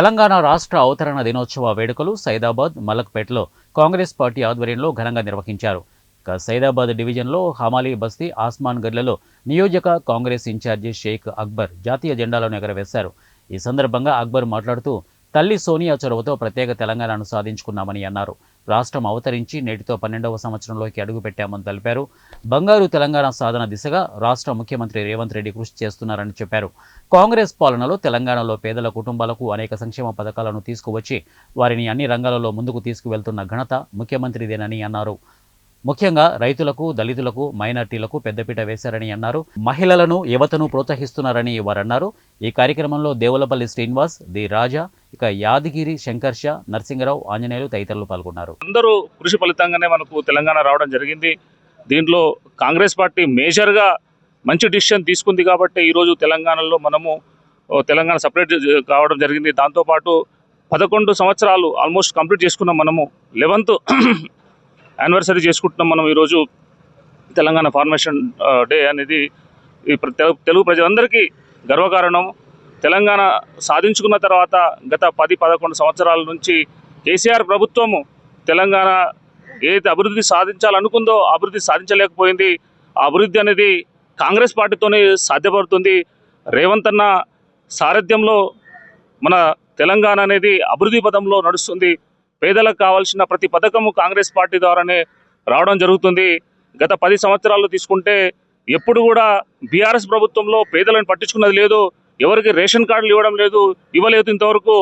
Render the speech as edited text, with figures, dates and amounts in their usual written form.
తెలంగాణ రాష్ట్ర అవతరణ దినోత్సవ వేడుకలు సైదాబాద్, మలక్పేటలో కాంగ్రెస్ పార్టీ ఆధ్వర్యంలో ఘనంగా నిర్వహించారు. సైదాబాద్ డివిజన్లో హమాలీ బస్తీ, ఆస్మాన్ గర్లలో నియోజక కాంగ్రెస్ ఇన్ఛార్జి షేక్ అక్బర్ జాతీయ జెండాలను ఎగరవేశారు. ఈ సందర్భంగా అక్బర్ మాట్లాడుతూ తల్లి సోనియా చొరవతో ప్రత్యేక తెలంగాణను సాధించుకున్నామని అన్నారు. రాష్ట్రం అవతరించి నేటితో 12వ సంవత్సరంలోకి అడుగుపెట్టామని తెలిపారు. బంగారు తెలంగాణ సాధన దిశగా రాష్ట్ర ముఖ్యమంత్రి రేవంత్ రెడ్డి కృషి చేస్తున్నారని చెప్పారు. కాంగ్రెస్ పాలనలో తెలంగాణలో పేదల కుటుంబాలకు అనేక సంక్షేమ పథకాలను తీసుకువచ్చి వారిని అన్ని రంగాలలో ముందుకు తీసుకువెళ్తున్న ఘనత ముఖ్యమంత్రిదేనని అన్నారు. ముఖ్యంగా రైతులకు, దళితులకు, మైనార్టీలకు పెద్దపీట వేశారని అన్నారు. మహిళలను, యువతను ప్రోత్సహిస్తున్నారని వారన్నారు. ఈ కార్యక్రమంలో దేవులపల్లి శ్రీనివాస్, ది రాజా, ఇక యాదగిరి, శంకర్ష, నరసింగరావు, ఆంజనేయులు తదితరులు పాల్గొన్నారు. అందరూ కృషి ఫలితంగానే మనకు తెలంగాణ రావడం జరిగింది. దీంట్లో కాంగ్రెస్ పార్టీ మేజర్గా మంచి డిసిషన్ తీసుకుంది కాబట్టి ఈరోజు తెలంగాణలో మనము తెలంగాణ సపరేట్ కావడం జరిగింది. దాంతోపాటు 11 సంవత్సరాలు ఆల్మోస్ట్ కంప్లీట్ చేసుకున్నాం. మనము 11th యానివర్సరీ చేసుకుంటున్నాం. మనం ఈరోజు తెలంగాణ ఫార్మేషన్ డే అనేది తెలుగు ప్రజలందరికీ గర్వకారణం. తెలంగాణ సాధించుకున్న తర్వాత గత 10-11 సంవత్సరాల నుంచి కేసీఆర్ ప్రభుత్వము తెలంగాణ ఏదైతే అభివృద్ధి సాధించాలనుకుందో అభివృద్ధి సాధించలేకపోయింది. ఆ అభివృద్ధి అనేది కాంగ్రెస్ పార్టీతోనే సాధ్యపడుతుంది. రేవంత్ అన్న సారథ్యంలో మన తెలంగాణ అనేది అభివృద్ధి పదంలో నడుస్తుంది. పేదలకు కావాల్సిన ప్రతి పథకము కాంగ్రెస్ పార్టీ ద్వారానే రావడం జరుగుతుంది. గత 10 సంవత్సరాలు తీసుకుంటే ఎప్పుడు కూడా బీఆర్ఎస్ ప్రభుత్వంలో పేదలను పట్టించుకున్నది లేదు. ఎవరికి రేషన్ కార్డులు ఇవ్వడం లేదు, ఇవ్వలేదు ఇంతవరకు.